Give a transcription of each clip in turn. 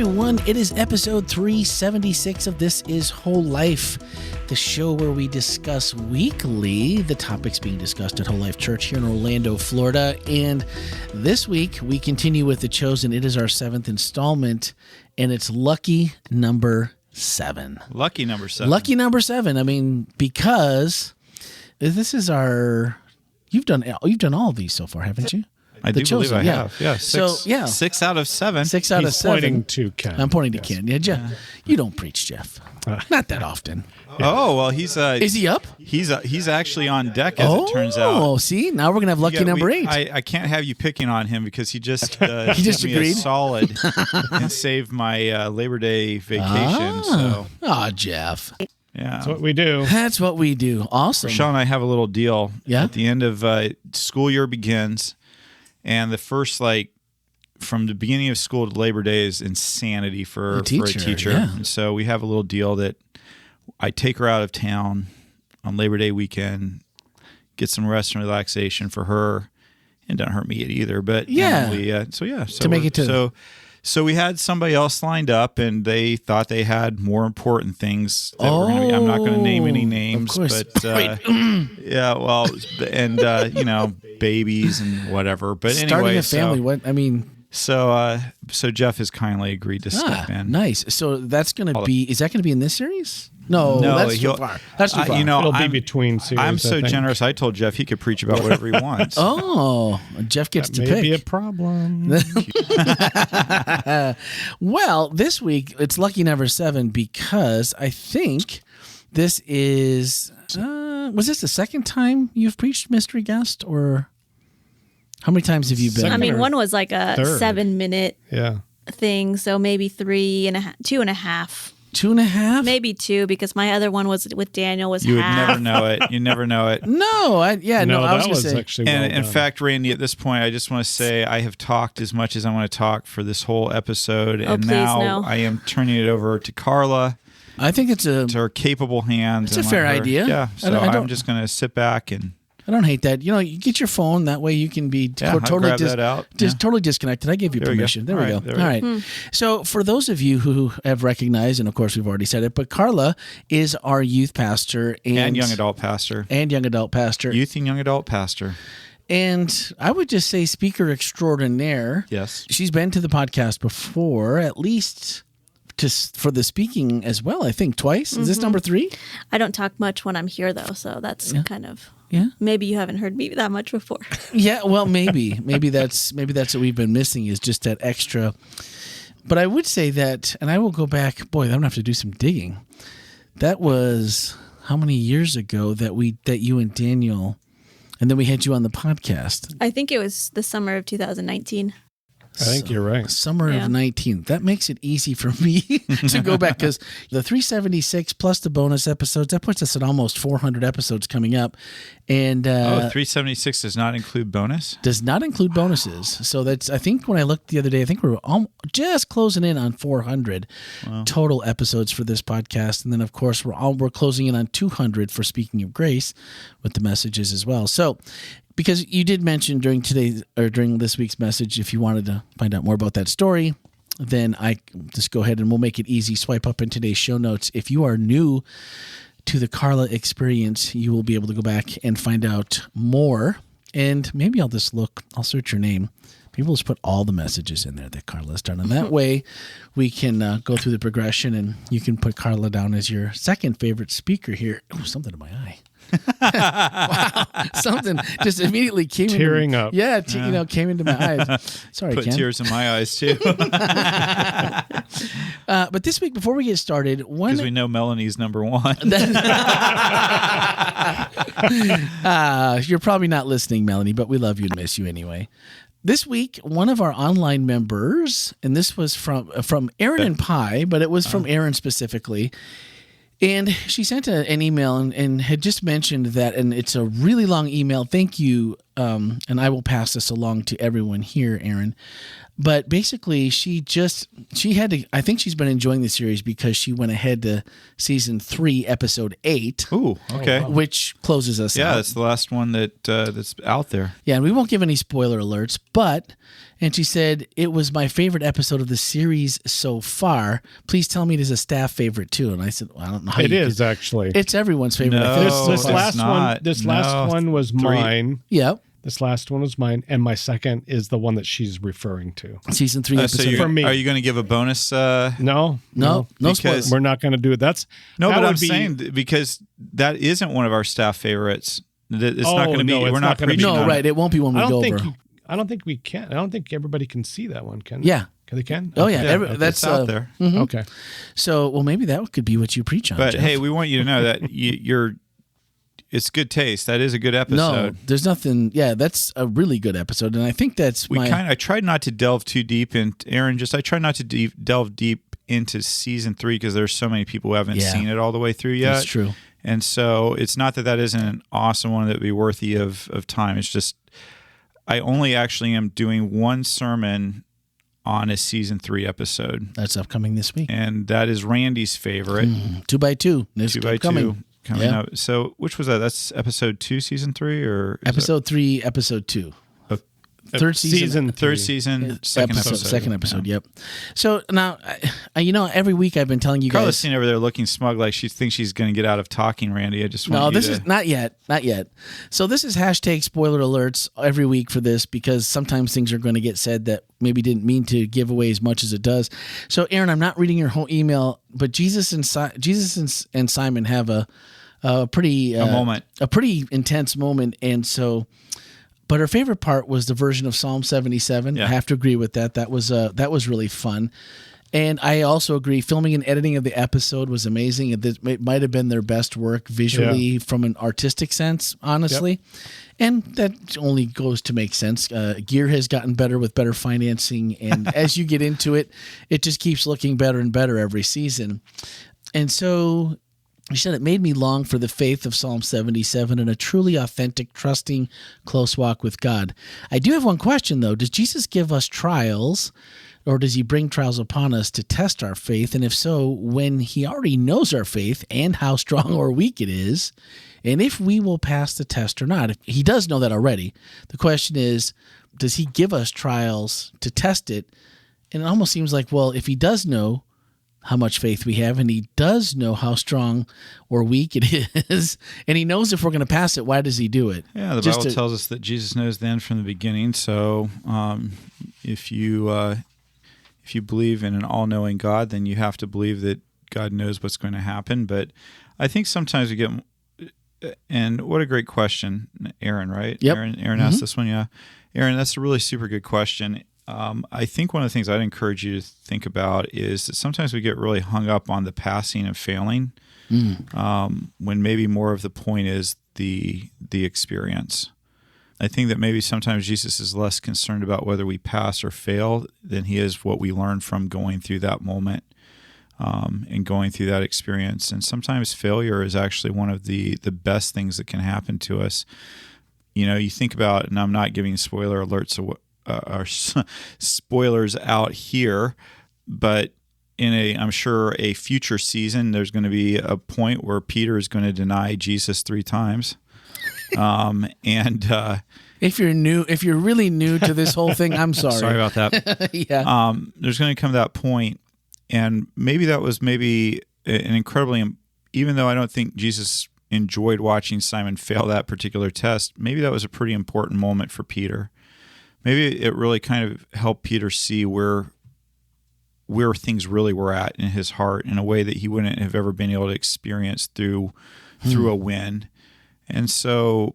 everyone. It is episode 376 of This Is Whole Life, the show where we discuss weekly the topics being discussed at WholeLife Church here in Orlando, Florida. And this week, we continue with The Chosen. It is our 7th installment, and it's lucky number 7. Lucky number 7. Lucky number 7. I mean, because this is our... You've done all of these so far, haven't you? I do believe I have. Yeah. 6 out of 7. 6 out of 7. Pointing to Ken. I'm pointing to Ken. Yeah, Jeff. You don't preach, Jeff. Not that often. Oh, well, he's... Is he up? He's actually on deck, as it turns out. Oh, see? Now we're going to have lucky number 8. I can't have you picking on him because he just he just sent me agreed? a solid and saved my Labor Day vacation. So, Jeff. yeah. That's what we do. That's what we do. Awesome. Rochelle and I have a little deal. Yeah? At the end of school year begins, and the first, from the beginning of school to Labor Day is insanity for a teacher. Yeah. And so we have a little deal that I take her out of town on Labor Day weekend, get some rest and relaxation for her, and doesn't hurt me either. But yeah, So we had somebody else lined up, and they thought they had more important things that were going to be. I'm not going to name any names, but yeah, well, and babies and whatever. But starting anyway, a family. So Jeff has kindly agreed to step in. Nice. So that's going to be. Is that going to be in this series? No, that's too far. That's too far. It'll be between series. I'm so generous. I told Jeff he could preach about whatever he wants. Oh, Jeff gets to pick. May be a problem. Well, this week it's lucky number 7 because I think this is. Was this the second time you've preached mystery guest, or how many times have you been? Second. I mean, one was like a third. 7-minute thing, so maybe 2.5. 2.5? Maybe 2, because my other one was with Daniel was You would half. never know it. You never know it. No, I was that going to was say. actually And well in done. fact, Randy, at this point, I just want to say I have talked as much as I want to talk for this whole episode, and please, now no. I am turning it over to Carla, I think it's to her capable hands. It's a and fair let her- idea. Yeah, so I don't- I'm just going to sit back and... I don't hate that. You get your phone. That way you can be I'll grab that out. totally disconnected. I gave you There we go. permission. There we go. All All right. So for those of you who have recognized, and of course we've already said it, but Carla is our youth pastor And young adult pastor. Youth and young adult pastor. And I would just say speaker extraordinaire. Yes. She's been to the podcast before, at least for the speaking as well, I think twice. Is this number 3? I don't talk much when I'm here, though, so that's kind of... Yeah. Maybe you haven't heard me that much before. Yeah, well, maybe that's what we've been missing is just that extra. But I would say that, and I will go back. Boy, I'm gonna have to do some digging. That was how many years ago that you and Daniel, and then we had you on the podcast. I think it was the summer of 2019. I think you're right. Summer of 19. That makes it easy for me to go back because the 376 plus the bonus episodes, that puts us at almost 400 episodes coming up. And 376 does not include bonus? Does not include bonuses. So that's, I think when I looked the other day, I think we're just closing in on 400 total episodes for this podcast. And then, of course, we're closing in on 200 for Speaking of Grace with the messages as well. So, because you did mention during this week's message, if you wanted to find out more about that story, then I just go ahead and we'll make it easy. Swipe up in today's show notes. If you are new to the Carla experience, you will be able to go back and find out more. And maybe I'll search your name. Maybe we'll just put all the messages in there that Carla's done. And that way we can go through the progression and you can put Carla down as your second favorite speaker here. Oh, something in my eye. Wow, something just immediately came tearing up. Yeah, came into my eyes. Sorry, Put Ken. tears in my eyes too. But this week, before we get started, Because we know Melanie's number 1. You're probably not listening, Melanie, but we love you and miss you anyway. This week, one of our online members, and this was from Aaron and Pi, but it was from Aaron specifically. And she sent an email and had just mentioned that, and it's a really long email. Thank you, and I will pass this along to everyone here, Aaron. But basically, she had to. I think she's been enjoying the series because she went ahead to season 3, episode 8. Ooh, okay. Which closes us out. Yeah, that's the last one that's out there. Yeah, and we won't give any spoiler alerts, and she said, it was my favorite episode of the series so far. Please tell me it is a staff favorite too. And I said, well, I don't know how it is actually. It's everyone's favorite. No, this last one was 3. mine. Yep. This last one was mine, and my second is the one that she's referring to. Season 3 episode. So for me. Are you going to give a bonus? No because we're not going to do it. But I'm saying because that isn't one of our staff favorites. It's not going to be. We're not preaching. No, right. It won't be when we go over. I don't think we can. I don't think everybody can see that one, can they? Yeah. They can? Oh, yeah. That's out there. Mm-hmm. Okay. So, well, maybe that could be what you preach on, But, Jeff. hey, we want you to know that it's good taste. That is a good episode. No, there's nothing. Yeah, that's a really good episode. And I think that's I tried not to delve too deep into, Aaron, I tried not to delve deep into season 3 because there's so many people who haven't seen it all the way through yet. That's true. And so it's not that isn't an awesome one that would be worthy of time. It's just I only actually am doing one sermon on a season 3 episode. That's upcoming this week. And that is Randy's favorite. 2x2. 2x2 coming up. So which was that? That's episode 2, season 3, or episode 3, episode 2. Third season, second episode. Second episode, yep. So now, every week I've been telling you Carla's guys. sitting over there looking smug, like she thinks she's going to get out of talking, Randy. I just want No, this is not yet. So this is hashtag spoiler alerts every week for this because sometimes things are going to get said that maybe didn't mean to give away as much as it does. So Aaron, I'm not reading your whole email, but Jesus and Simon have a pretty moment, a pretty intense moment, and so. But her favorite part was the version of Psalm 77. Yeah. I have to agree with that. That was really fun. And I also agree, filming and editing of the episode was amazing. It might have been their best work visually from an artistic sense, honestly. Yep. And that only goes to make sense. Gear has gotten better with better financing. And as you get into it, it just keeps looking better and better every season. And so... She said, it made me long for the faith of Psalm 77 and a truly authentic, trusting, close walk with God. I do have one question, though. Does Jesus give us trials, or does he bring trials upon us to test our faith? And if so, when he already knows our faith and how strong or weak it is, and if we will pass the test or not? If he does know that already. The question is, does he give us trials to test it? And it almost seems like, well, if he does know how much faith we have, and he does know how strong or weak it is, and he knows if we're going to pass it, why does he do it? Yeah, the Bible tells us that Jesus knows the end from the beginning. So if you believe in an all-knowing God, then you have to believe that God knows what's going to happen. But I think sometimes we get, and what a great question, Aaron, right? Yep. Aaron asked this one, yeah. Aaron, that's a really super good question. I think one of the things I'd encourage you to think about is that sometimes we get really hung up on the passing and failing, when maybe more of the point is the experience. I think that maybe sometimes Jesus is less concerned about whether we pass or fail than he is what we learn from going through that moment and going through that experience. And sometimes failure is actually one of the best things that can happen to us. You think about, and I'm not giving spoiler alerts or spoilers out here, but I'm sure a future season, there's going to be a point where Peter is going to deny Jesus 3 times. If you're really new to this whole thing, I'm sorry. Sorry about that. Yeah. There's going to come that point, and maybe that was an incredibly, even though I don't think Jesus enjoyed watching Simon fail that particular test, maybe that was a pretty important moment for Peter. Maybe it really kind of helped Peter see where things really were at in his heart in a way that he wouldn't have ever been able to experience through a win. And so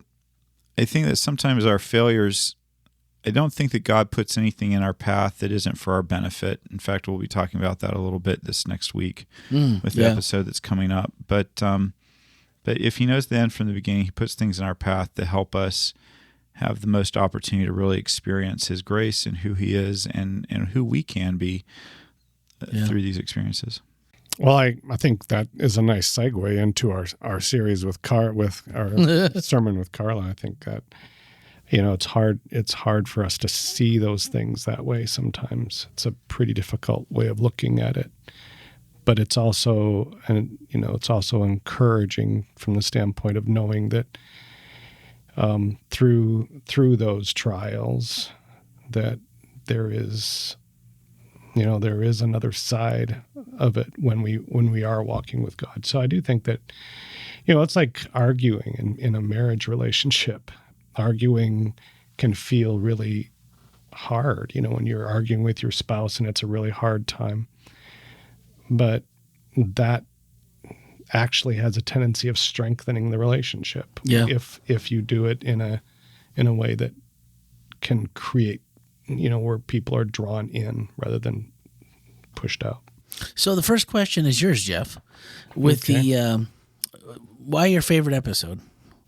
I think that sometimes our failures, I don't think that God puts anything in our path that isn't for our benefit. In fact, we'll be talking about that a little bit this next week with the episode that's coming up. But if he knows the end from the beginning, he puts things in our path to help us have the most opportunity to really experience his grace and who he is and who we can be through these experiences. Well, I think that is a nice segue into our series with our sermon with Carla. I think it's hard for us to see those things that way sometimes. It's a pretty difficult way of looking at it. But it's also, it's also encouraging from the standpoint of knowing that through those trials, that there is another side of it when we are walking with God. So I do think that, it's like arguing in a marriage relationship. Arguing can feel really hard, when you're arguing with your spouse and it's a really hard time. But that actually has a tendency of strengthening the relationship. Yeah. If you do it in a way that can create, where people are drawn in rather than pushed out. So the first question is yours, Jeff. With the why your favorite episode?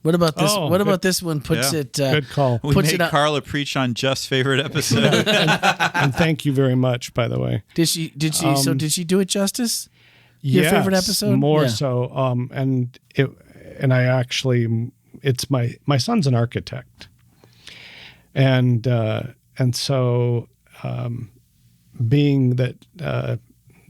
What about this? About this one? Puts it. Good call. We made Carla preach on Jeff's favorite episode. And thank you very much, by the way. Did she? So did she do it justice? Your favorite episode? More so. And I actually, it's my son's an architect, and so being that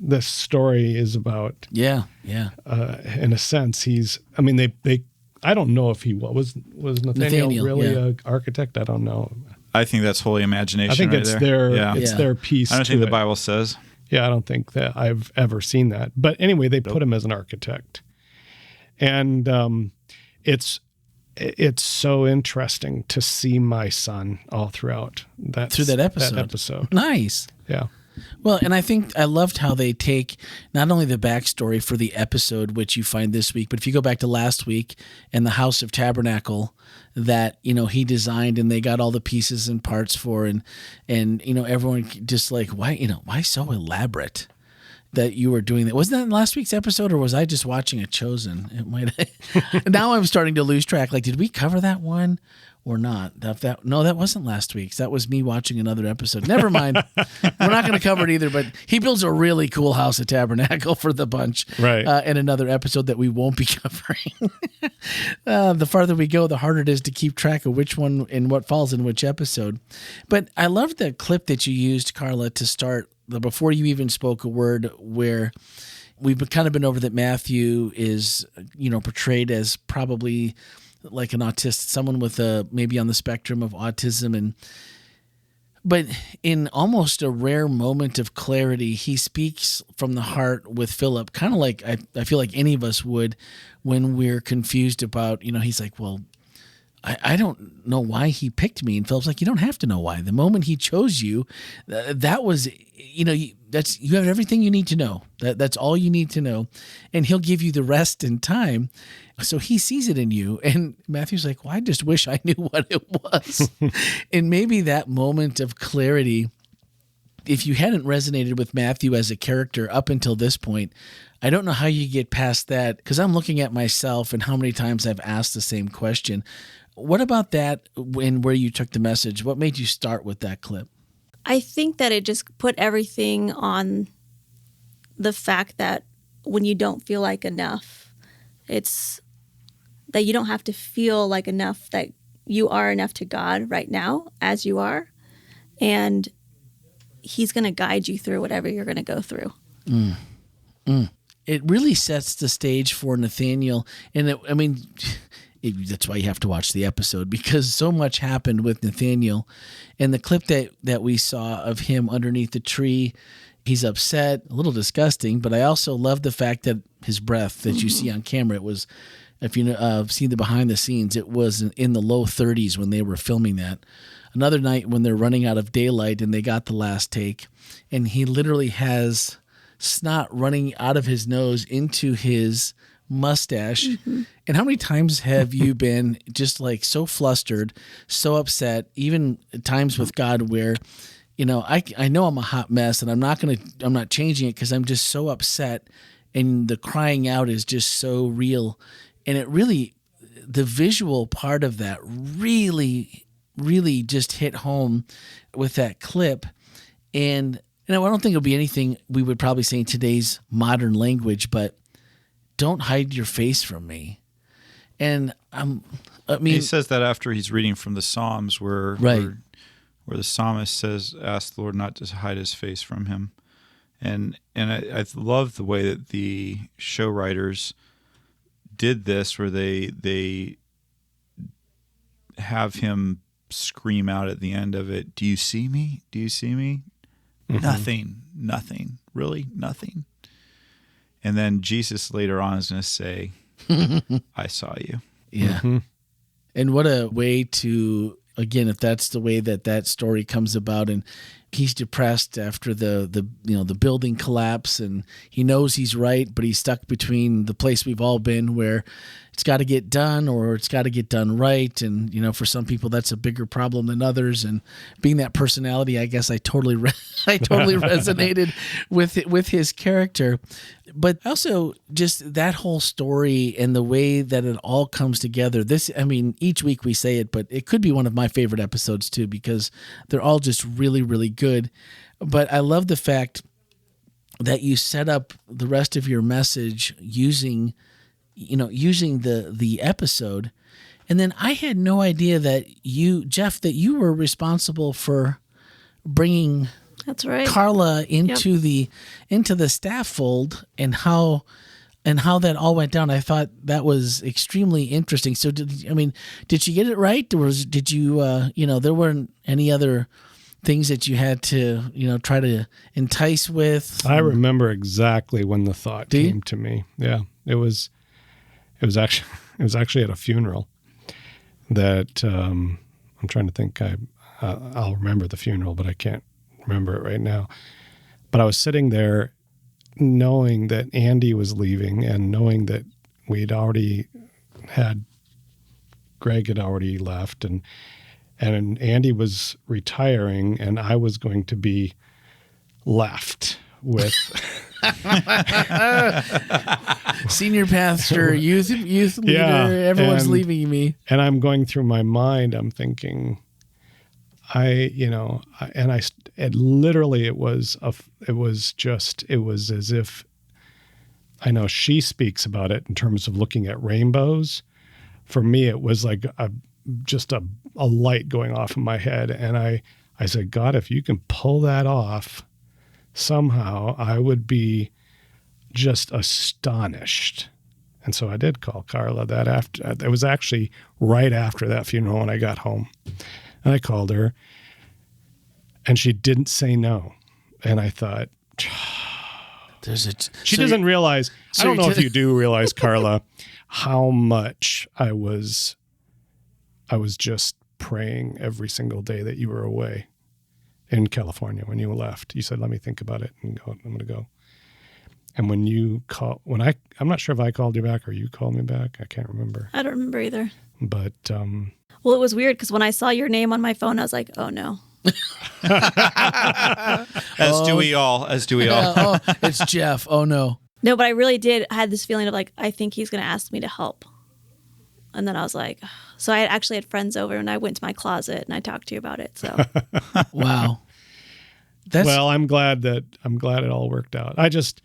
this story is about in a sense they I don't know if he was Nathaniel really an architect. I don't know. I think that's holy imagination. I think right it's there. their piece. I don't think the Bible says. Yeah, I don't think that I've ever seen that. But anyway, they put him as an architect, and it's so interesting to see my son all throughout that episode. Nice. Yeah. Well, and I think I loved how they take not only the backstory for the episode, which you find this week, but if you go back to last week and the House of Tabernacle that, he designed and they got all the pieces and parts for, and everyone just like, why so elaborate that you were doing that? Wasn't that in last week's episode, or was I just watching it Chosen? It might. Now I'm starting to lose track. Like, did we cover that one? Or not? No, that wasn't last week's. That was me watching another episode. Never mind. We're not going to cover it either, but he builds a really cool house at Tabernacle for the bunch. Right. In another episode that we won't be covering. The farther we go, the harder it is to keep track of which one and what falls in which episode. But I loved the clip that you used, Carla, to start, before you even spoke a word, where we've kind of been over that Matthew is, portrayed as probably like an autist, someone with maybe on the spectrum of autism, but in almost a rare moment of clarity, he speaks from the heart with Philip, kind of like I feel like any of us would when we're confused about, he's like, well, I don't know why he picked me. And Philip's like, you don't have to know why. The moment he chose you, that was, you have everything you need to know. That's all you need to know. And he'll give you the rest in time. So he sees it in you. And Matthew's like, well, I just wish I knew what it was. And maybe that moment of clarity, if you hadn't resonated with Matthew as a character up until this point, I don't know how you get past that, because I'm looking at myself and how many times I've asked the same question. What about that where you took the message? What made you start with that clip? I think that it just put everything on the fact that when you don't feel like enough, it's that you don't have to feel like enough, that you are enough to God right now as you are. And he's going to guide you through whatever you're going to go through. It really sets the stage for Nathaniel. And that's why you have to watch the episode, because so much happened with Nathaniel. And the clip that we saw of him underneath the tree, he's upset, a little disgusting, but I also love the fact that his breath that you see on camera, it was, if you see the behind the scenes, it was in the low 30s when they were filming that. Another night when they're running out of daylight and they got the last take, and he literally has snot running out of his nose into his mustache. Mm-hmm. And how many times have you been just like so flustered, so upset, even times with God where, I know I'm a hot mess and I'm not changing it because I'm just so upset, and the crying out is just so real. And it really, the visual part of that really, really just hit home with that clip. And I don't think it'll be anything we would probably say in today's modern language, but don't hide your face from me. And I mean, he says that after he's reading from the Psalms, where the psalmist says, "Ask the Lord not to hide His face from him," and I love the way that the show writers did this, where they have him scream out at the end of it, "Do you see me? Do you see me?" Mm-hmm. Nothing, really nothing. And then Jesus later on is going to say, "I saw you." Yeah. Mm-hmm. And what a way to, again, if that's the way that story comes about, and he's depressed after the building collapse, and he knows he's right, but he's stuck between the place we've all been, where it's got to get done or it's got to get done right. And, for some people that's a bigger problem than others. And being that personality, I guess I totally resonated with his character. But also just that whole story and the way that it all comes together. Each week we say it, but it could be one of my favorite episodes too, because they're all just really, really good. But I love the fact that you set up the rest of your message using the episode. And then I had no idea that Jeff, that you were responsible for bringing That's right. Carla into the staff fold, and how that all went down. I thought that was extremely interesting. So did she get it right? Or did you there weren't any other things that you had to, try to entice with? I remember exactly when the thought came to me. Yeah. It was actually at a funeral that I'm trying to think. I'll remember the funeral, but I can't remember it right now. But I was sitting there knowing that Andy was leaving, and knowing that Greg had already left, and Andy was retiring, and I was going to be left with senior pastor, youth leader, everyone's leaving me. And I'm going through my mind, I'm thinking, it was as if, I know she speaks about it in terms of looking at rainbows. For me, it was like just a light going off in my head. And I said, God, if you can pull that off somehow, I would be just astonished. And so I did call Carla it was actually right after that funeral when I got home. And I called her, and she didn't say no. And I thought, she doesn't realize, I don't know if you do realize, Carla, how much I was just praying every single day that you were away in California when you left. You said, let me think about it and go, I'm going to go. And when you I'm not sure if I called you back or you called me back. I can't remember. I don't remember either. But, well, it was weird because when I saw your name on my phone, I was like, oh no. As do we all. It's Jeff. Oh no. No, but I really did. I had this feeling of like, I think he's going to ask me to help. And then I was like, so I actually had friends over, and I went to my closet and I talked to you about it. So, wow. Well, I'm glad it all worked out. I just,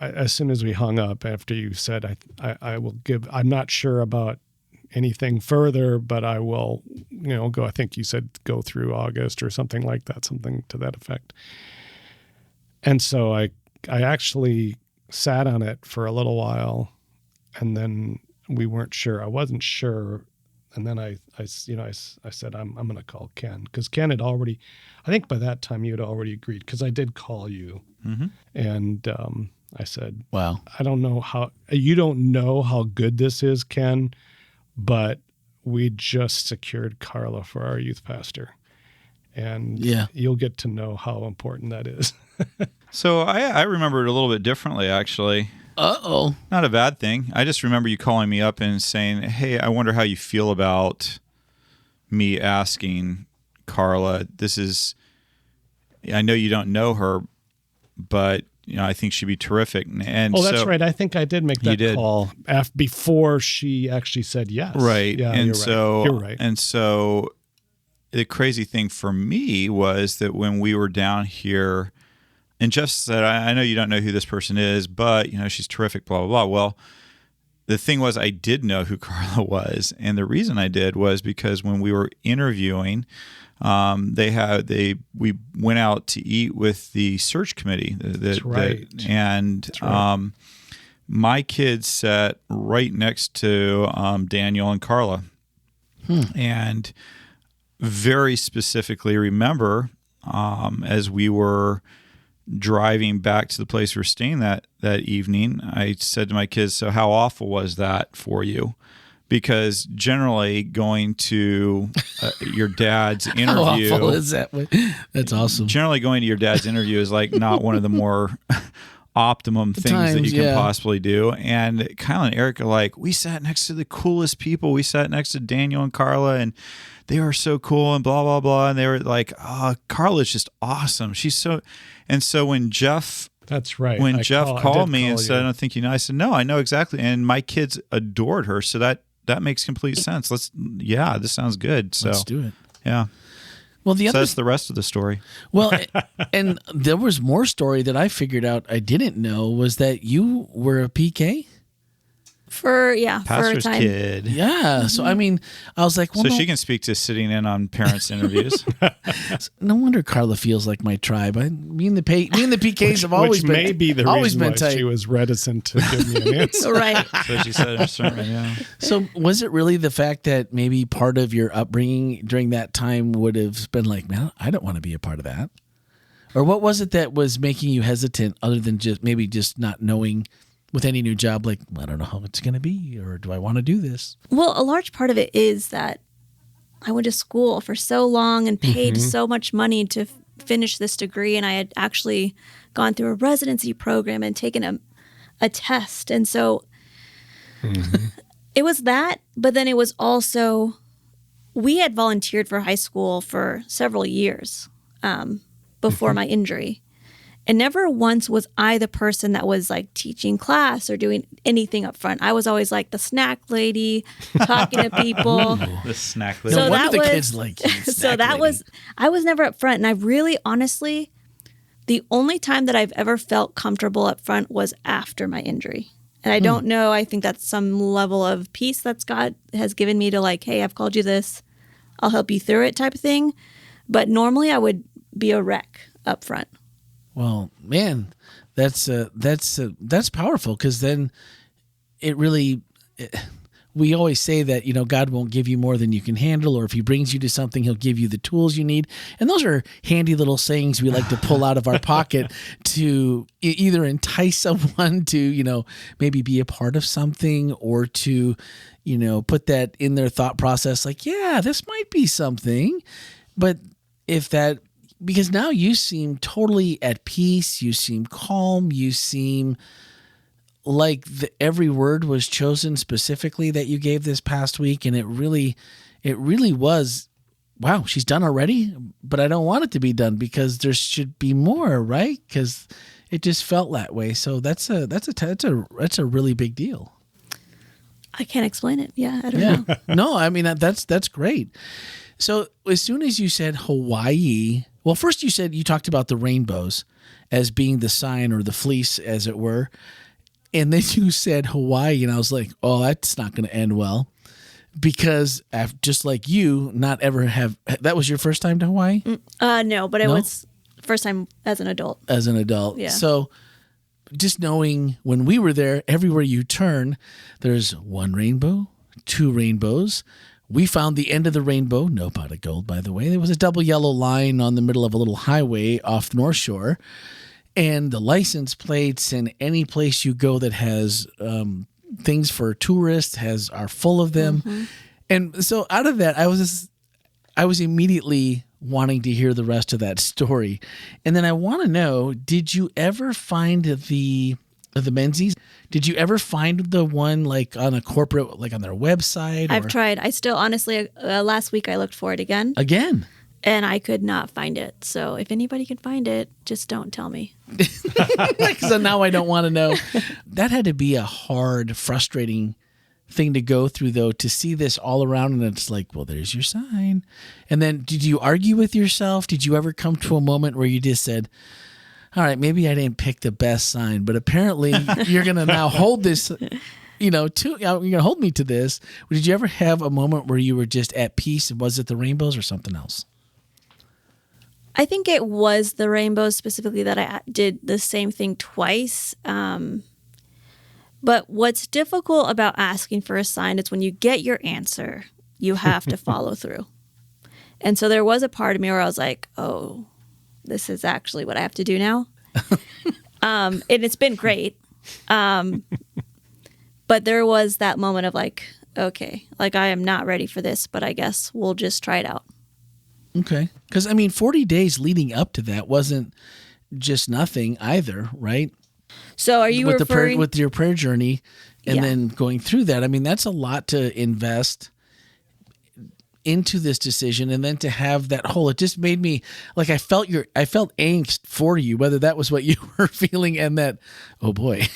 as soon as we hung up after you said, I will give, I'm not sure about anything further, but I will, go, I think you said go through August or something like that, something to that effect. And so I actually sat on it for a little while, and then we weren't sure. I wasn't sure. And then I said, I'm going to call Ken, because Ken had already, I think by that time you had already agreed, because I did call you. Mm-hmm. And I said, wow, I don't know you don't know how good this is, Ken, but we just secured Carla for our youth pastor. And you'll get to know how important that is. So I remember it a little bit differently, actually. Uh-oh. Not a bad thing. I just remember you calling me up and saying, hey, I wonder how you feel about me asking Carla. I know you don't know her, but I think she'd be terrific. And that's right. I think I did make that call before she actually said yes. Right. Yeah, and you're right. And so the crazy thing for me was that when we were down here, and Jeff said, I know you don't know who this person is, but she's terrific, blah, blah, blah. Well, the thing was, I did know who Carla was, and the reason I did was because when we were interviewing, we went out to eat with the search committee. That's right. My kids sat right next to Daniel and Carla, and very specifically remember as we were driving back to the place we were staying that evening, I said to my kids, "So how awful was that for you?" Because generally going to your dad's interview, how awful is that? That's awesome. Generally going to your dad's interview is like not one of the more optimum things that you can possibly do. And Kyle and Eric are like, we sat next to the coolest people. We sat next to Daniel and Carla, and they were so cool and blah, blah, blah. And they were like, oh, Carla's just awesome. She's so... And so when Jeff... That's right. When Jeff called me and said, I don't think you know, I said, no, I know exactly. And my kids adored her. So that makes complete sense. This sounds good. So let's do it. Yeah. Well, that's the rest of the story. Well, and there was more story that I figured out I didn't know was that you were a PK? Pastor's for a time. kid. Yeah. So, I mean, I was like, well, so she can speak to sitting in on parents' interviews. No wonder Carla feels like my tribe. Me and the PKs have always been. Which may be the reason why she was reticent to give me an answer. Right. So she said in her sermon, yeah. So was it really the fact that maybe part of your upbringing during that time would have been like, man, I don't want to be a part of that? Or what was it that was making you hesitant other than just not knowing with any new job, like, I don't know how it's going to be, or do I want to do this? Well, a large part of it is that I went to school for so long and paid so much money to finish this degree, and I had actually gone through a residency program and taken a test. And so it was that, but then it was also, we had volunteered for high school for several years before my injury. And never once was I the person that was like teaching class or doing anything up front. I was always like the snack lady, talking to people. The snack lady. So no wonder the kids like you, so that lady. was, I was never up front. And I really, honestly, the only time that I've ever felt comfortable up front was after my injury. And I don't know, I think that's some level of peace that God has given me to like, hey, I've called you this, I'll help you through it type of thing. But normally I would be a wreck up front. Well, man, that's powerful, because then it really, we always say that, God won't give you more than you can handle, or if he brings you to something, he'll give you the tools you need. And those are handy little sayings we like to pull out of our pocket to either entice someone to, maybe be a part of something, or to, put that in their thought process, like, yeah, this might be something. But because now you seem totally at peace, you seem calm, you seem like every word was chosen specifically that you gave this past week, and it really was, wow, she's done already, but I don't want it to be done because there should be more, right? Because it just felt that way. So that's a really big deal. I can't explain it. Yeah, I don't know. No, I mean that's great. So as soon as you said Hawaii, well, first you talked about the rainbows as being the sign, or the fleece, as it were. And then you said Hawaii, and I was like, oh, that's not going to end well. Because just like you, that was your first time to Hawaii? No, but it was first time as an adult. As an adult. Yeah. So just knowing when we were there, everywhere you turn, there's one rainbow, two rainbows. We found the end of the rainbow, no pot of gold, by the way. There was a double yellow line on the middle of a little highway off North Shore. And the license plates and any place you go that has things for tourists are full of them. Mm-hmm. And so out of that, I was immediately wanting to hear the rest of that story. And then I want to know, did you ever find the Menzies? Did you ever find the one like on a corporate, like on their website? I've tried. I still, honestly, last week I looked for it again. And I could not find it. So if anybody can find it, just don't tell me. So now I don't want to know. That had to be a hard, frustrating thing to go through, though, to see this all around. And it's like, well, there's your sign. And then did you argue with yourself? Did you ever come to a moment where you just said, all right, maybe I didn't pick the best sign, but apparently you're going to now hold this you're going to hold me to this. Did you ever have a moment where you were just at peace? Was it the rainbows or something else? I think it was the rainbows specifically that I did the same thing twice. But what's difficult about asking for a sign is when you get your answer, you have to follow through. And so there was a part of me where I was like, oh, this is actually what I have to do now. And it's been great. But there was that moment of like, okay, like I am not ready for this, but I guess we'll just try it out. Okay. Because, 40 days leading up to that wasn't just nothing either, right? So are you referring... with your prayer journey and then going through that, that's a lot to invest into this decision, and then to have that whole, it just made me like I felt angst for you, whether that was what you were feeling, and that, oh boy,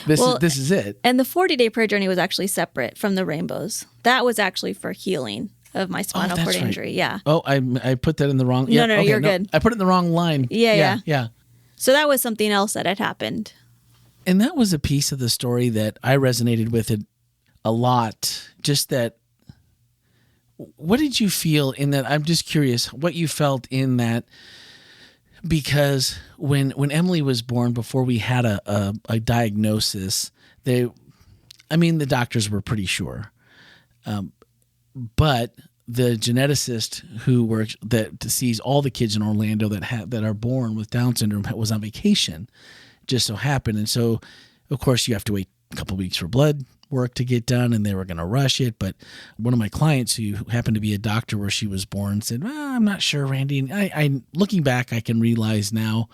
this is it. And the 40-day prayer journey was actually separate from the rainbows. That was actually for healing of my spinal cord injury. Right. Yeah. Oh, I put that in the wrong. No, you're good. I put it in the wrong line. Yeah. So that was something else that had happened. And that was a piece of the story that I resonated with it a lot. Just that. What did you feel in that? I'm just curious what you felt in that, because when Emily was born, before we had a diagnosis, the doctors were pretty sure. But the geneticist that sees all the kids in Orlando that are born with Down syndrome was on vacation, just so happened. And so, of course, you have to wait a couple weeks for blood work to get done, and they were going to rush it. But one of my clients, who happened to be a doctor where she was born, said, I'm not sure, Randy. And I looking back, I can realize now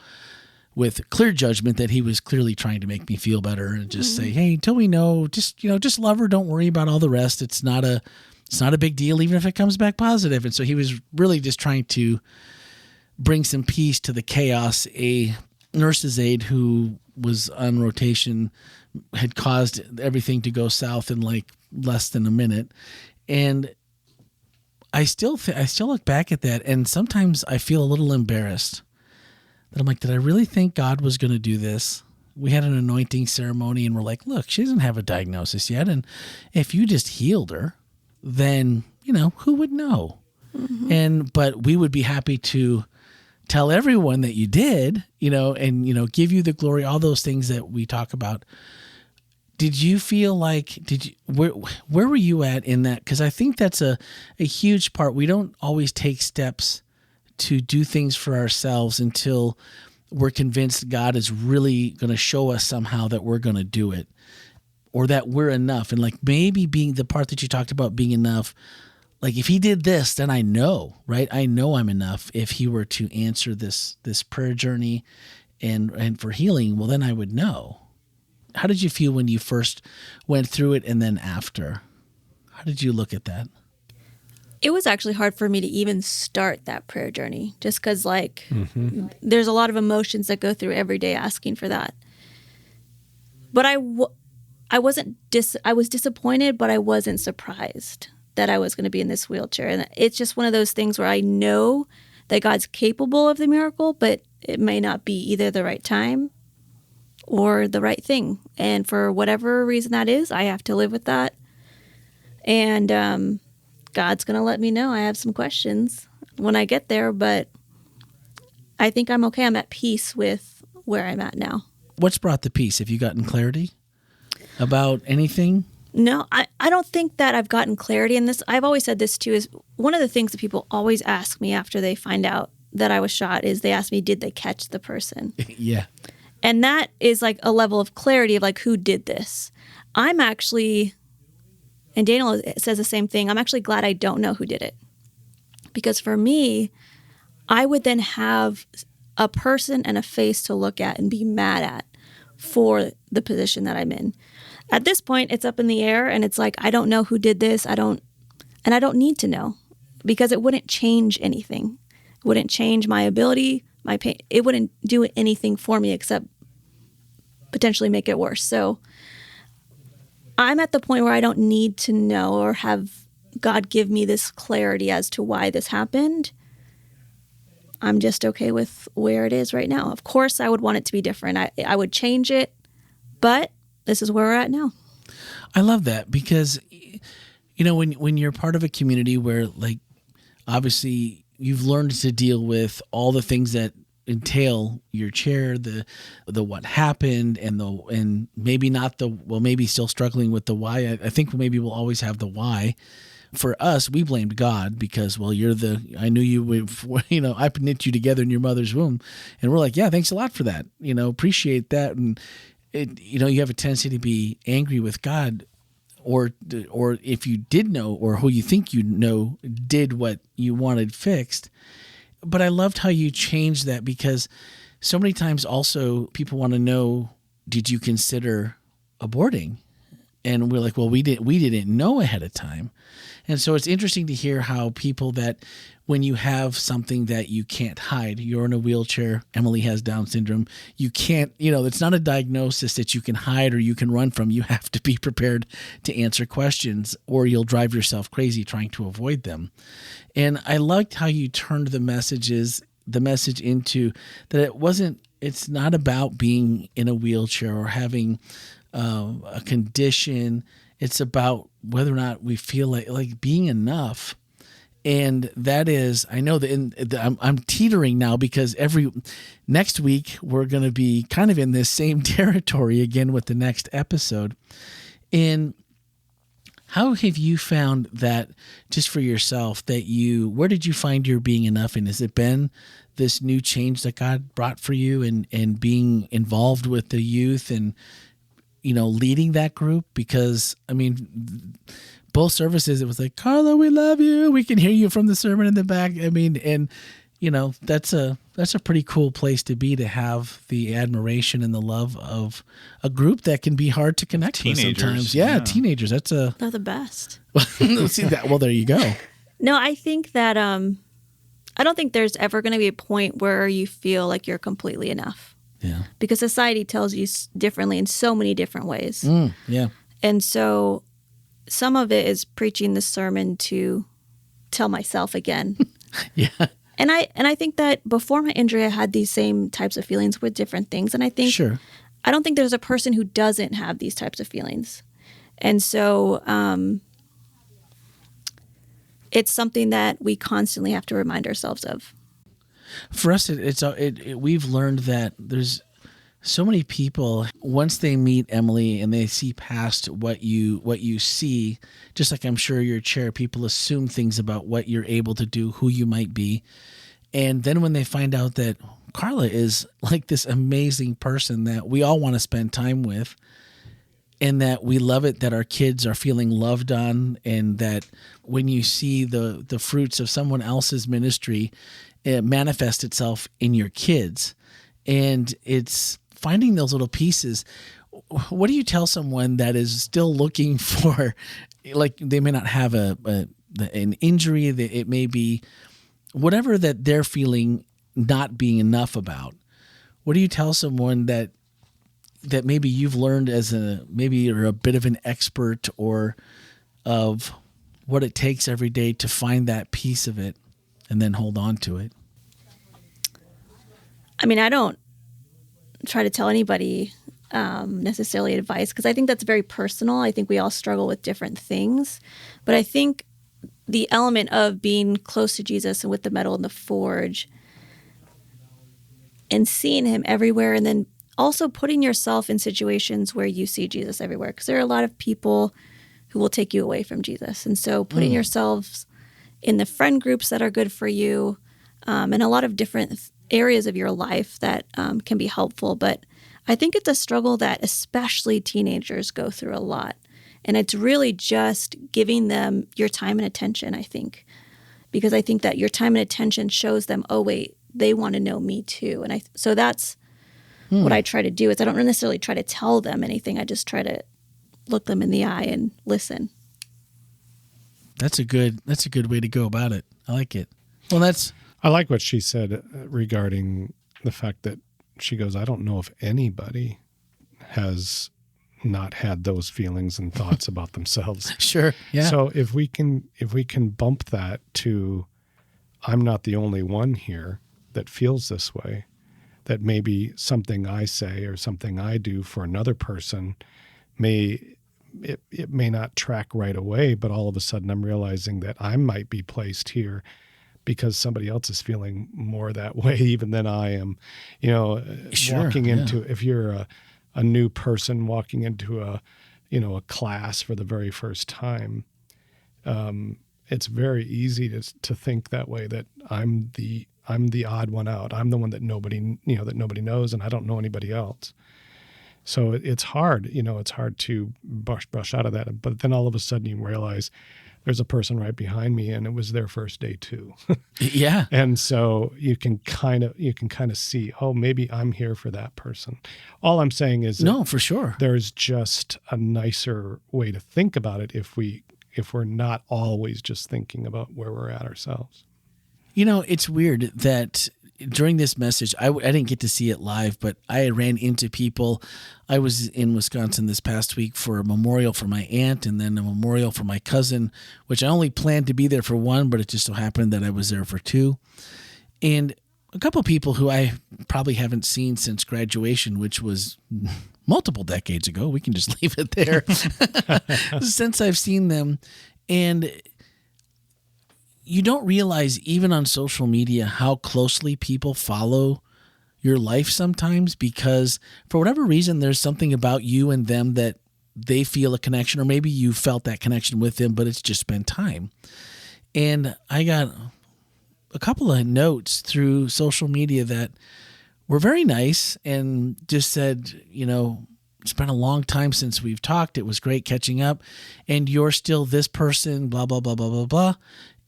with clear judgment that he was clearly trying to make me feel better and just say, hey, until we know, just love her. Don't worry about all the rest. It's not a big deal, even if it comes back positive. And so he was really just trying to bring some peace to the chaos. A nurse's aide who was on rotation had caused everything to go south in like less than a minute. And I still look back at that, and sometimes I feel a little embarrassed that I'm like, did I really think God was going to do this? We had an anointing ceremony, and we're like, look, she doesn't have a diagnosis yet. And if you just healed her, then, who would know? Mm-hmm. But we would be happy to tell everyone that you did, and, give you the glory, all those things that we talk about. Did you feel like, where were you at in that? Because I think that's a huge part. We don't always take steps to do things for ourselves until we're convinced God is really going to show us somehow that we're going to do it, or that we're enough. And like maybe being the part that you talked about being enough, like if he did this, then I know, right? I know I'm enough. If he were to answer this prayer journey and for healing, well, then I would know. How did you feel when you first went through it, and then after? How did you look at that? It was actually hard for me to even start that prayer journey, just because there's a lot of emotions that go through every day asking for that. But I was disappointed, but I wasn't surprised that I was going to be in this wheelchair. And it's just one of those things where I know that God's capable of the miracle, but it may not be either the right time or the right thing. And for whatever reason that is, I have to live with that. And God's going to let me know. I have some questions when I get there, but I think I'm okay. I'm at peace with where I'm at now. What's brought the peace? Have you gotten clarity about anything? No, I don't think that I've gotten clarity in this. I've always said this too, is one of the things that people always ask me after they find out that I was shot is they ask me, did they catch the person? Yeah. And that is like a level of clarity of like, who did this? I'm actually, and Daniel says the same thing, I'm actually glad I don't know who did it. Because for me, I would then have a person and a face to look at and be mad at for the position that I'm in. At this point, it's up in the air, and it's like, I don't know who did this. I don't need to know, because it wouldn't change anything. It wouldn't change my ability, my pain. It wouldn't do anything for me except potentially make it worse. So I'm at the point where I don't need to know or have God give me this clarity as to why this happened. I'm just okay with where it is right now. Of course, I would want it to be different. I would change it, but this is where we're at now. I love that because, when you're part of a community where, like, obviously you've learned to deal with all the things that entail your chair, the what happened, and maybe not maybe still struggling with the why. I think maybe we'll always have the why. For us, we blamed God because, I knew you, I knit you together in your mother's womb. And we're like, yeah, thanks a lot for that. Appreciate that. And you have a tendency to be angry with God, or if you did know, or who you think you know did what you wanted fixed. But I loved how you changed that, because so many times also people want to know, did you consider aborting? And we're like, well, we didn't know ahead of time. And so it's interesting to hear how people that, when you have something that you can't hide, you're in a wheelchair, Emily has Down syndrome, you can't, it's not a diagnosis that you can hide or you can run from. You have to be prepared to answer questions, or you'll drive yourself crazy trying to avoid them. And I liked how you turned the message into that it's not about being in a wheelchair or having a condition. It's about whether or not we feel like being enough. And that is, I know that I'm teetering now, because next week we're going to be kind of in this same territory again with the next episode. And how have you found that, just for yourself, where did you find your being enough? And has it been this new change that God brought for you, and being involved with the youth and, leading that group? Because, both services, it was like, Carla, we love you. We can hear you from the sermon in the back. That's a pretty cool place to be, to have the admiration and the love of a group that can be hard to connect with sometimes. Yeah, teenagers. They're the best. See that? Well, there you go. No, I think that I don't think there's ever going to be a point where you feel like you're completely enough. Yeah. Because society tells you differently in so many different ways. Yeah. And so some of it is preaching the sermon to tell myself again. Yeah. And I think that before my injury, I had these same types of feelings with different things. And I think, sure, I don't think there's a person who doesn't have these types of feelings. And so it's something that we constantly have to remind ourselves of. For us, we've learned that there's so many people, once they meet Emily and they see past what you see, just like I'm sure your chair, people assume things about what you're able to do, who you might be. And then when they find out that Carla is like this amazing person that we all want to spend time with, and that we love it that our kids are feeling loved on, and that when you see the fruits of someone else's ministry, it manifests itself in your kids. And it's finding those little pieces. What do you tell someone that is still looking for, like, they may not have an injury, it may be whatever that they're feeling not being enough about? What do you tell someone that maybe you've learned maybe you're a bit of an expert, or of what it takes every day to find that piece of it and then hold on to it? I don't try to tell anybody necessarily advice, because I think that's very personal. I think we all struggle with different things. But I think the element of being close to Jesus and with the metal in the forge and seeing him everywhere, and then also putting yourself in situations where you see Jesus everywhere, because there are a lot of people who will take you away from Jesus. And so putting yourselves in the friend groups that are good for you, and a lot of different areas of your life that can be helpful. But I think it's a struggle that especially teenagers go through a lot. And it's really just giving them your time and attention, I think. Because I think that your time and attention shows them, oh, wait, they want to know me too. And so that's what I try to do. Is I don't necessarily try to tell them anything. I just try to look them in the eye and listen. That's a good way to go about it. I like it. Well, I like what she said regarding the fact that she goes, I don't know if anybody has not had those feelings and thoughts about themselves. Sure. Yeah. So if we can bump that to, I'm not the only one here that feels this way, that maybe something I say or something I do for another person may it may not track right away, but all of a sudden I'm realizing that I might be placed here because somebody else is feeling more that way even than I am. Walking into, if you're a new person walking into a class for the very first time, it's very easy to think that way, that I'm the odd one out. I'm the one that nobody knows, and I don't know anybody else. So it's hard, it's hard to brush out of that. But then all of a sudden you realize there's a person right behind me, and it was their first day too. Yeah. And so you can kind of see, oh, maybe I'm here for that person. All I'm saying is, no, for sure, there's just a nicer way to think about it if we're not always just thinking about where we're at ourselves. It's weird that during this message, I didn't get to see it live, but I ran into people. I was in Wisconsin this past week for a memorial for my aunt and then a memorial for my cousin, which I only planned to be there for one, but it just so happened that I was there for two. And a couple of people who I probably haven't seen since graduation, which was multiple decades ago. We can just leave it there. Since I've seen them. And you don't realize, even on social media, how closely people follow your life sometimes, because for whatever reason, there's something about you and them that they feel a connection, or maybe you felt that connection with them, but it's just been time. And I got a couple of notes through social media that were very nice and just said, it's been a long time since we've talked. It was great catching up, and you're still this person, blah, blah, blah, blah, blah, blah.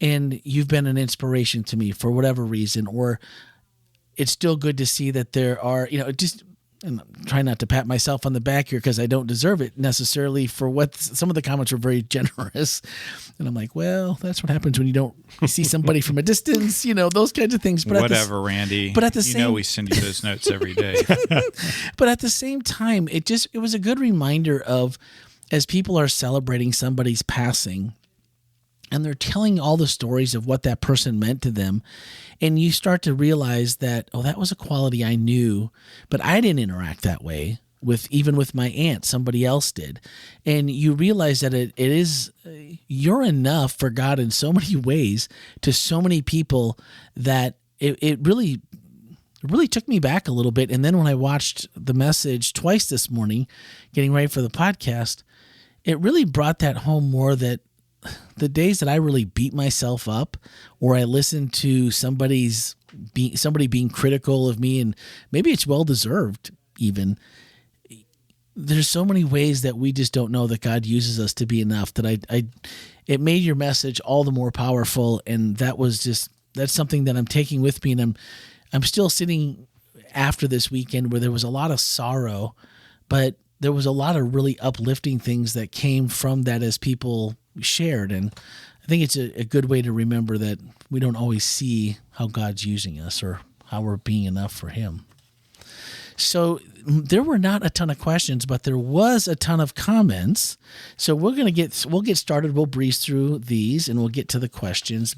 And you've been an inspiration to me for whatever reason, or it's still good to see that there are, and I'm trying not to pat myself on the back here because I don't deserve it necessarily for what some of the comments were very generous. And I'm like, well, that's what happens when you see somebody from a distance, those kinds of things. But whatever, Randy. But at the same, we send you those notes every day. But at the same time, it was a good reminder of, as people are celebrating somebody's passing, and they're telling all the stories of what that person meant to them, and you start to realize that, oh, that was a quality I knew, but I didn't interact that way even with my aunt. Somebody else did. And you realize that it is, you're enough for God in so many ways to so many people that it really took me back a little bit. And then when I watched the message twice this morning, getting ready for the podcast, it really brought that home more, that the days that I really beat myself up, or I listened to somebody being critical of me, and maybe it's well-deserved even, there's so many ways that we just don't know that God uses us to be enough, that it made your message all the more powerful. And that's something that I'm taking with me. And I'm still sitting after this weekend where there was a lot of sorrow, but there was a lot of really uplifting things that came from that as people shared. And I think it's a good way to remember that we don't always see how God's using us or how we're being enough for Him. So there were not a ton of questions, but there was a ton of comments. So we'll get started. We'll breeze through these and we'll get to the questions.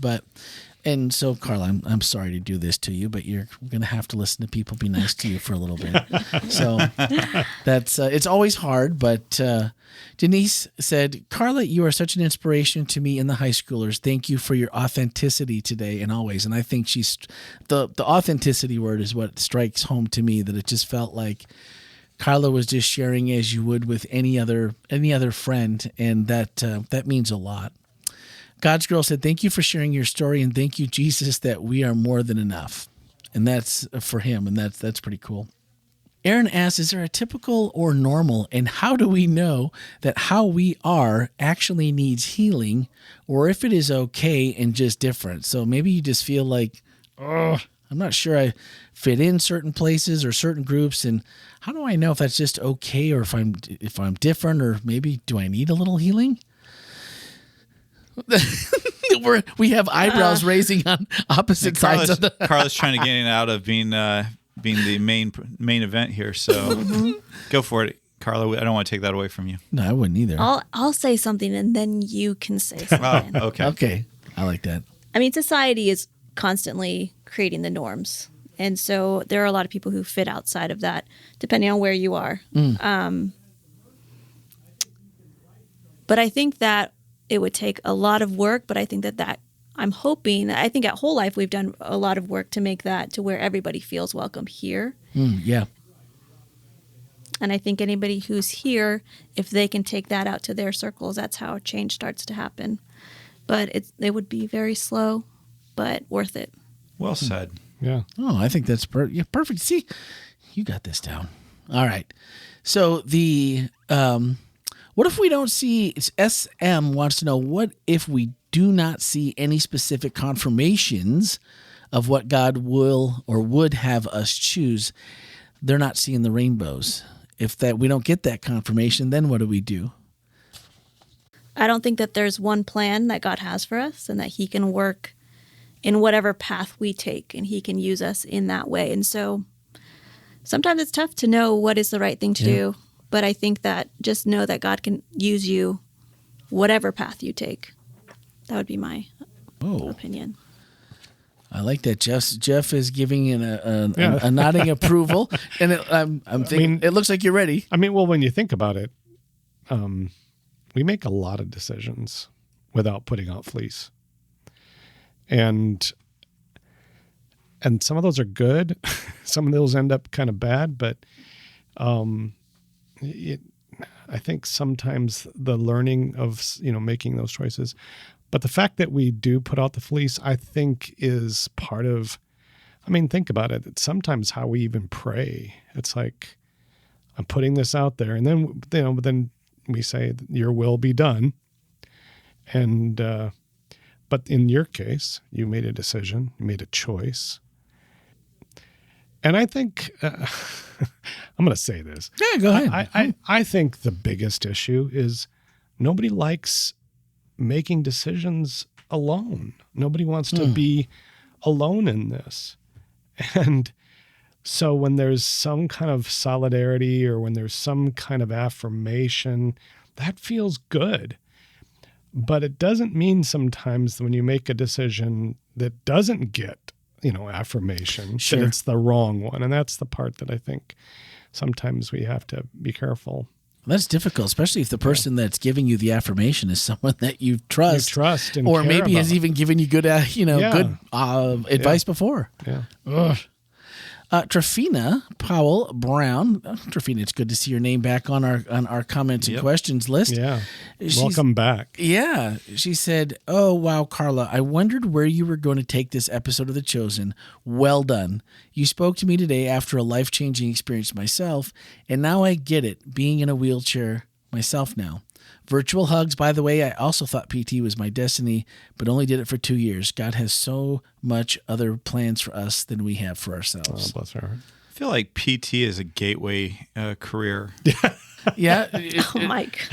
And so, Carla, I'm sorry to do this to you, but you're going to have to listen to people be nice to you for a little bit. So that's it's always hard. But Denise said, Carla, you are such an inspiration to me and the high schoolers. Thank you for your authenticity today and always. And I think the authenticity word is what strikes home to me, that it just felt like Carla was just sharing as you would with any other friend, and that means a lot. God's Girl said, thank you for sharing your story, and thank you, Jesus, that we are more than enough. And that's for him, and that's pretty cool. Aaron asks, is there a typical or normal, and how do we know that how we are actually needs healing, or if it is okay and just different? So maybe you just feel like, I'm not sure I fit in certain places or certain groups, and how do I know if that's just okay, or if I'm different, or maybe do I need a little healing? We have eyebrows raising on opposite sides of the. Carla's trying to get in out of being the main event here, so go for it, Carla. I don't want to take that away from you. No, I wouldn't either. I'll say something and then you can say something. Oh, okay. Okay, I like that. I mean, society is constantly creating the norms, and so there are a lot of people who fit outside of that, depending on where you are. But I think that it would take a lot of work, but I think that I think at WholeLife we've done a lot of work to make that to where everybody feels welcome here. Yeah. And I think anybody who's here, if they can take that out to their circles, that's how change starts to happen. But it would be very slow, but worth it. Well said. Yeah. Oh, I think that's perfect. See, you got this down. All right. So what if we don't see, SM wants to know, what if we do not see any specific confirmations of what God will or would have us choose? They're not seeing the rainbows. If we don't get that confirmation, then what do we do? I don't think that there's one plan that God has for us and that he can work in whatever path we take and he can use us in that way. And so sometimes it's tough to know what is the right thing to do, but I think that just know that God can use you whatever path you take. That would be my opinion. I like that. Jeff is giving a nodding approval, and I'm thinking it looks like you're ready. I mean, well, when you think about it, we make a lot of decisions without putting out fleece, and some of those are good. Some of those end up kind of bad, but I think sometimes the learning of making those choices. But the fact that we do put out the fleece, I think, is part of, think about it. It's sometimes how we even pray. It's like, I'm putting this out there. And then, then we say, your will be done. And, but in your case, you made a decision, you made a choice. And I think, I'm going to say this. Yeah, go ahead. I think the biggest issue is nobody likes making decisions alone. Nobody wants to be alone in this. And so when there's some kind of solidarity or when there's some kind of affirmation, that feels good. But it doesn't mean sometimes when you make a decision that doesn't get, affirmation, that it's the wrong one. And that's the part that I think sometimes we have to be careful. That's difficult, especially if the person that's giving you the affirmation is someone that you trust. And or care maybe about. has even given you good, good advice before. Yeah. Ugh. Trafina Powell Brown. Trafina, it's good to see your name back on our comments and questions list. Yeah. Welcome back. Yeah. She said, "Oh, wow, Carla, I wondered where you were going to take this episode of The Chosen. Well done. You spoke to me today after a life-changing experience myself, and now I get it, being in a wheelchair myself now. Virtual hugs, by the way. I also thought PT was my destiny, but only did it for 2 years. God has so much other plans for us than we have for ourselves." Oh, bless her heart. I feel like PT is a gateway career. Yeah. Mike.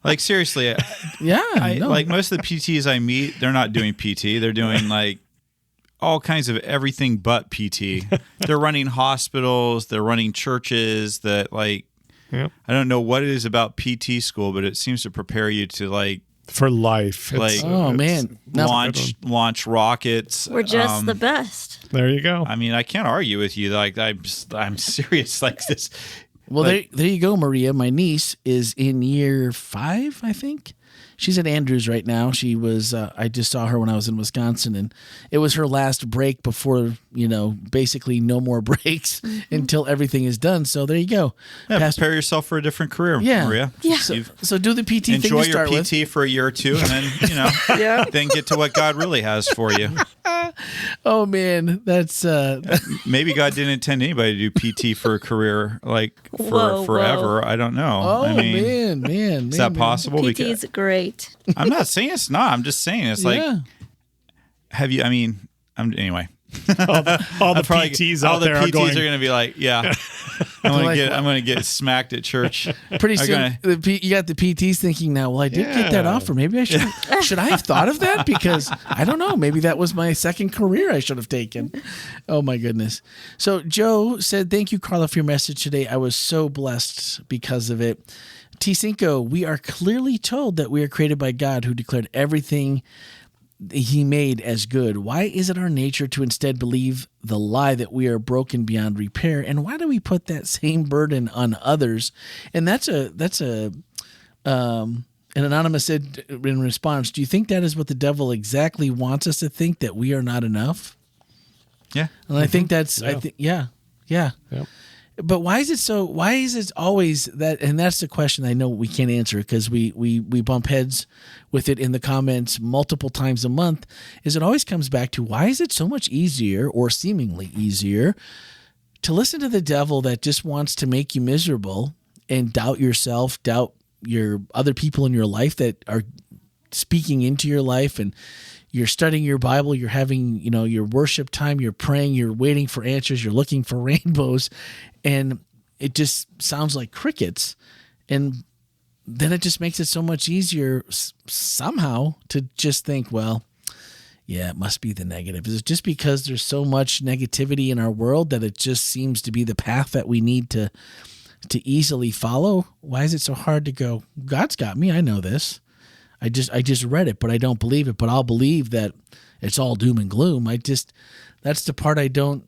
Like, seriously. Like most of the PTs I meet, they're not doing PT. They're doing like all kinds of everything but PT. They're running hospitals. They're running churches that Yep. I don't know what it is about PT school, but it seems to prepare you to for life. Launch rockets. We're just the best. There you go. I mean, I can't argue with you. I'm serious like this. Well, there you go, Maria. My niece is in year 5, I think. She's at Andrews right now. She was, I just saw her when I was in Wisconsin, and it was her last break before, basically no more breaks until everything is done. So there you go. Yeah, prepare yourself for a different career, Maria. Yeah. So do the PT thing to enjoy start your PT with. for a year or two, and then, then get to what God really has for you. Oh, man. That's... Maybe God didn't intend anybody to do PT for a career, Whoa. forever. I don't know. Oh, man. Is that possible? PT is great. I'm not saying it's not. I'm just saying it's have you? Anyway. all the PTs out there are going to be like, yeah, I'm going to get smacked at church. Pretty soon, you got the PTs thinking now, well, I did get that offer. Maybe I should I have thought of that? Because I don't know. Maybe that was my second career I should have taken. Oh, my goodness. So Joe said, "Thank you, Carla, for your message today. I was so blessed because of it." T. Cinco, we are clearly told that we are created by God, who declared everything he made as good. Why is it our nature to instead believe the lie that we are broken beyond repair? And why do we put that same burden on others? And that's a And Anonymous said in response, do you think that is what the devil exactly wants us to think, that we are not enough? Yeah. And I think that's, Yeah. Yeah. Yep. But why is it always that? And that's the question I know we can't answer, because we bump heads with it in the comments multiple times a month, is it always comes back to, why is it so much easier, or seemingly easier, to listen to the devil that just wants to make you miserable and doubt yourself, doubt your other people in your life that are speaking into your life, and you're studying your Bible, you're having, your worship time, you're praying, you're waiting for answers, you're looking for rainbows, and it just sounds like crickets. And then it just makes it so much easier somehow to just think, well, yeah, it must be the negative. Is it just because there's so much negativity in our world that it just seems to be the path that we need to easily follow? Why is it so hard to go, God's got me, I know this. I just read it, but I don't believe it. But I'll believe that it's all doom and gloom. That's the part I don't,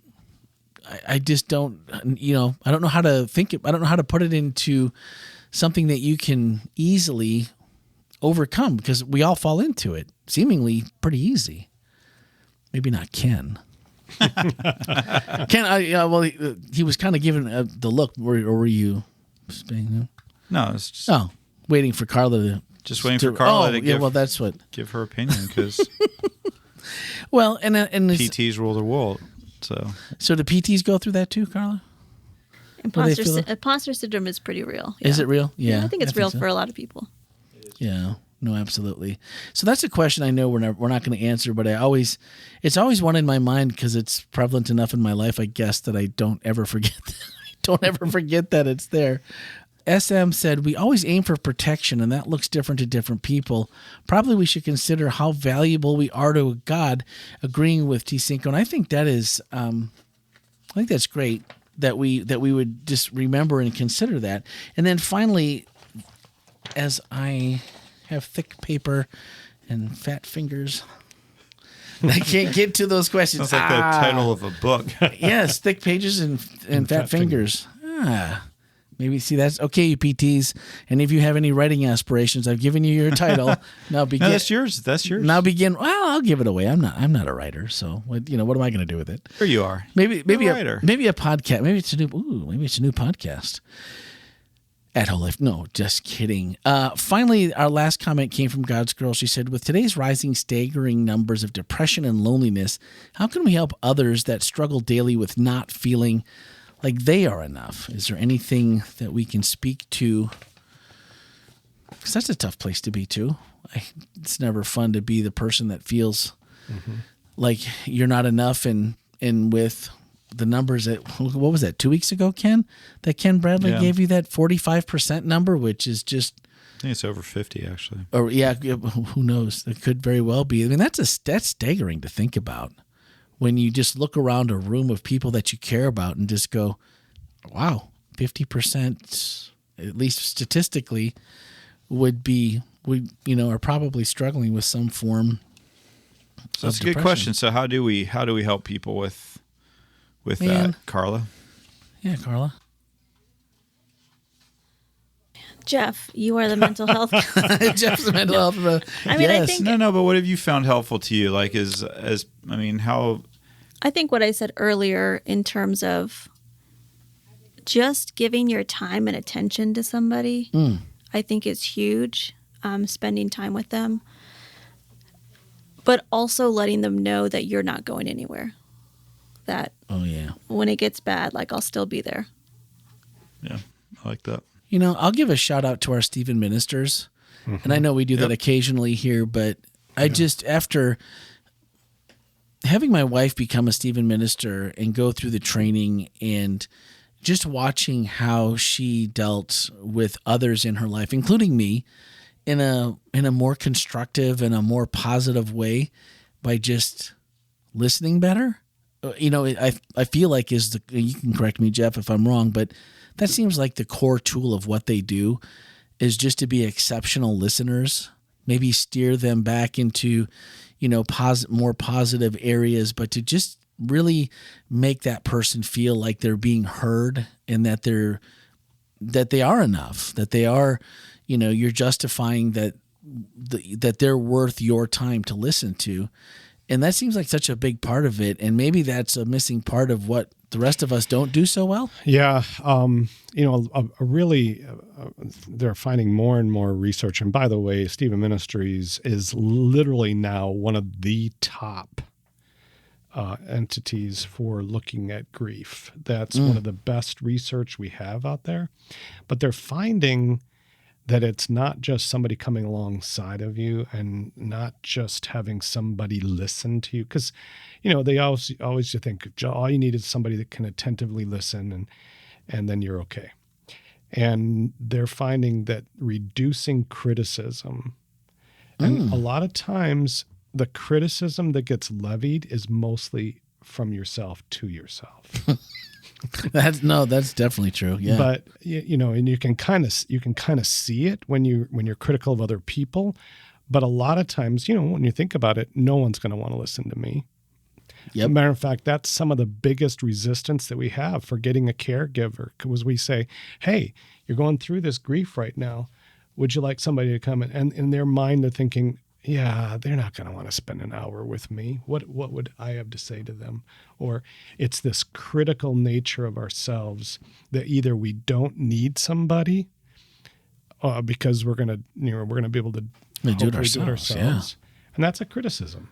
I don't know how to think it. I don't know how to put it into something that you can easily overcome, because we all fall into it seemingly pretty easy. Maybe not Ken. Ken, he was kind of giving the look. Or were you? No, it's just waiting for Carla to. Just waiting for Carla to give her opinion, because well, and PTs rule the world. So do PTs go through that too, Carla? Imposter syndrome is pretty real. Yeah. Is it real? Yeah, I think it's real for a lot of people. Yeah, no, absolutely. So that's a question I know we're not going to answer, but it's always one in my mind, because it's prevalent enough in my life, I guess, that I don't ever forget. Don't ever forget that it's there. SM said, we always aim for protection, and that looks different to different people. Probably we should consider how valuable we are to God, agreeing with T. Cinco. And I think that is, I think that's great that we would just remember and consider that. And then finally, as I have thick paper and fat fingers, I can't get to those questions. Sounds like the title of a book. Yes, thick pages and fat fingers. Maybe see that's okay, you PTs. And if you have any writing aspirations, I've given you your title. Now begin. No, that's yours. That's yours. Now begin. Well, I'll give it away. I'm not a writer, so what am I going to do with it? Sure you are. Maybe a writer. Maybe a podcast. Maybe it's a new podcast. At WholeLife. No, just kidding. Finally, our last comment came from God's Girl. She said, with today's rising, staggering numbers of depression and loneliness, how can we help others that struggle daily with not feeling like they are enough? Is there anything that we can speak to? Because that's a tough place to be too. It's never fun to be the person that feels like you're not enough. And with the numbers that, what was that, 2 weeks ago, Ken? That Ken Bradley gave you that 45% number, which is just. I think it's over 50 actually. Or who knows? It could very well be. I mean, that's staggering to think about. When you just look around a room of people that you care about and just go, wow, 50%, at least statistically, are probably struggling with some form So that's a good question. So how do we help people with that, Carla? Yeah, Carla. Jeff, you are the mental health guy. Jeff's the mental health. I mean, I think no, but what have you found helpful to you? Like, how? I think what I said earlier in terms of just giving your time and attention to somebody, I think is huge. Spending time with them, but also letting them know that you're not going anywhere. That when it gets bad, like I'll still be there. Yeah, I like that. I'll give a shout out to our Stephen ministers, and I know we do that occasionally here, but I just, after having my wife become a Stephen minister and go through the training and just watching how she dealt with others in her life, including me, in a more constructive and a more positive way by just listening better. I feel like you can correct me, Jeff, if I'm wrong, but that seems like the core tool of what they do is just to be exceptional listeners, maybe steer them back into, more positive areas, but to just really make that person feel like they're being heard and that they are enough, that they are, you're justifying that they're worth your time to listen to. And that seems like such a big part of it. And maybe that's a missing part of what the rest of us don't do so well. Yeah. They're finding more and more research. And by the way, Stephen Ministries is literally now one of the top entities for looking at grief. That's one of the best research we have out there. But they're finding that it's not just somebody coming alongside of you and not just having somebody listen to you. Because, they always think all you need is somebody that can attentively listen and then you're okay. And they're finding that reducing criticism, and a lot of times the criticism that gets levied is mostly from yourself to yourself. That's definitely true. Yeah. But and you can kind of see it when you're critical of other people. But a lot of times, when you think about it, no one's going to want to listen to me. Yep. As a matter of fact, that's some of the biggest resistance that we have for getting a caregiver, because we say, "Hey, you're going through this grief right now. Would you like somebody to come in?" And in their mind, they're thinking, yeah, they're not going to want to spend an hour with me. What would I have to say to them? Or it's this critical nature of ourselves that either we don't need somebody because we're going to be able to do it ourselves. Yeah. And that's a criticism,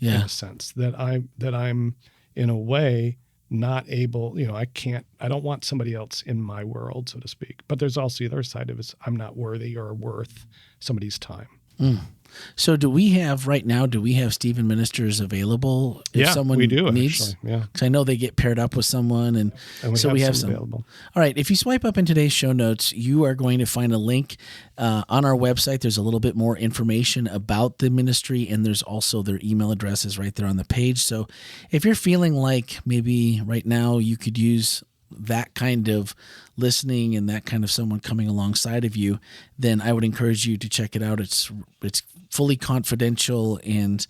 in a sense that I'm in a way not able. I don't want somebody else in my world, so to speak. But there's also the other side of it. I'm not worthy or worth somebody's time. So do we have Stephen Ministers available if someone we do, needs? Actually. Yeah. Because I know they get paired up with someone, and so we have some available. All right. If you swipe up in today's show notes, you are going to find a link on our website. There's a little bit more information about the ministry, and there's also their email addresses right there on the page. So if you're feeling like maybe right now you could use that kind of listening and that kind of someone coming alongside of you, then I would encourage you to check it out. It's fully confidential, and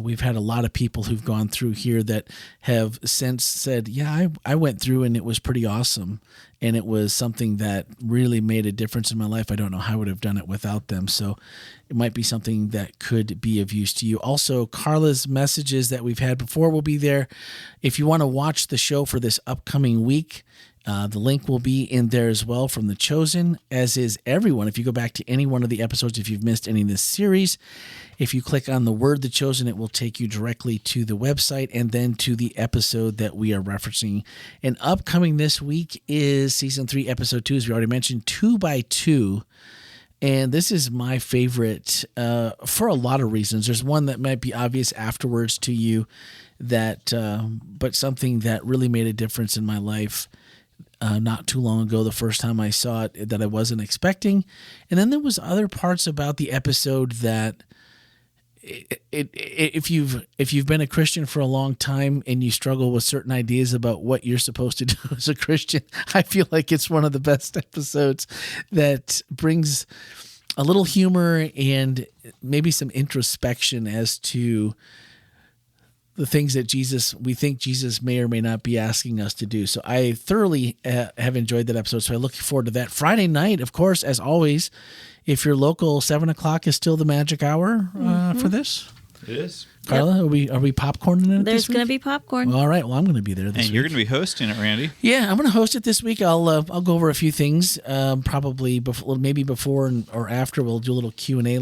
we've had a lot of people who've gone through here that have since said, yeah, I went through and it was pretty awesome, and it was something that really made a difference in my life. I don't know how I would have done it without them. So it might be something that could be of use to you. Also, Carla's messages that we've had before will be there. If you want to watch the show for this upcoming week, the link will be in there as well from The Chosen, as is everyone. If you go back to any one of the episodes, if you've missed any of this series, if you click on the word The Chosen, it will take you directly to the website and then to the episode that we are referencing. And upcoming this week is Season 3, Episode 2, as we already mentioned, 2 by 2. And this is my favorite for a lot of reasons. There's one that might be obvious afterwards to you, but something that really made a difference in my life not too long ago, the first time I saw it, that I wasn't expecting. And then there was other parts about the episode that if you've been a Christian for a long time and you struggle with certain ideas about what you're supposed to do as a Christian, I feel like it's one of the best episodes that brings a little humor and maybe some introspection as to the things that we think Jesus may or may not be asking us to do. So I thoroughly have enjoyed that episode. So I look forward to that. Friday night, of course, as always, if you're local, 7:00 is still the magic hour for this. It is. Carla, yep. Are we popcorning it? There's going to be popcorn. All right. Well, I'm going to be there this week. And you're going to be hosting it, Randy. Yeah, I'm going to host it this week. I'll go over a few things. Probably before or after. We'll do a little Q&A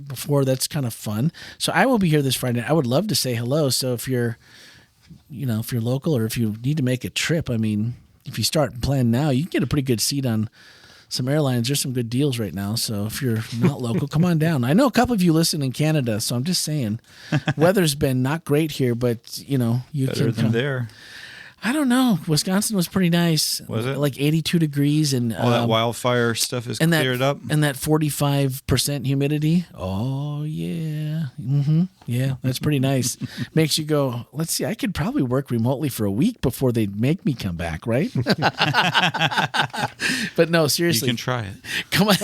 before. That's kind of fun. So I will be here this Friday. I would love to say hello. So if you're local, or if you need to make a trip, I mean, if you start planning now, you can get a pretty good seat on some airlines. There's some good deals right now. So if you're not local, come on down. I know a couple of you listen in Canada, so I'm just saying, weather's been not great here, but you better can than come there. I don't know. Wisconsin was pretty nice. Was it? Like 82 degrees and all that wildfire stuff is cleared up. And that 45% humidity. Oh yeah. Mm-hmm. Yeah, that's pretty nice. Makes you go, let's see, I could probably work remotely for a week before they'd make me come back, right? But no, seriously. You can try it. Come on.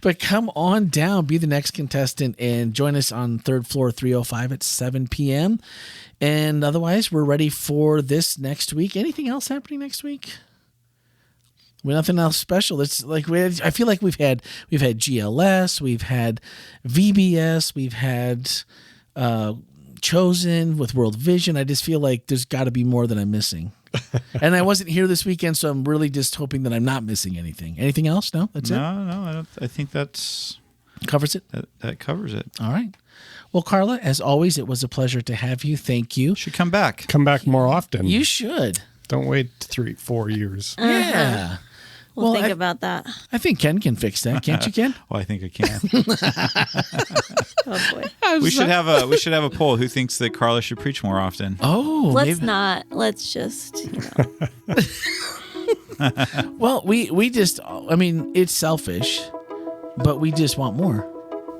But come on down, be the next contestant, and join us on 3rd floor 305 at 7 p.m. And otherwise, we're ready for this next week. Anything else happening next week? Nothing else special. It's like I feel like we've had GLS, we've had VBS, we've had Chosen with World Vision. I just feel like there's got to be more that I'm missing. And I wasn't here this weekend, so I'm really just hoping that I'm not missing anything. Anything else? No, that's it. No, I think that's covers it. That covers it. All right. Well, Carla, as always, it was a pleasure to have you. Thank you. Should come back. Come back more often. You should. Don't wait 3-4 years. Yeah. We'll think about that. I think Ken can fix that. Can't you, Ken? Well, I think I can. Oh boy. We should have a poll. Who thinks that Carla should preach more often? Oh, let's not. Let's just. Well, we just. I mean, it's selfish, but we just want more.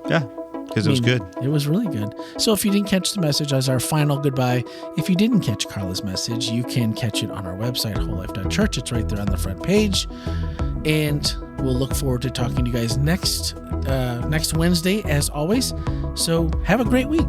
Yeah. Because it was good. It was really good. So if you didn't catch the message as our final goodbye, if you didn't catch Carla's message, you can catch it on our website, WholeLife.Church. It's right there on the front page. And we'll look forward to talking to you guys next Wednesday, as always. So have a great week.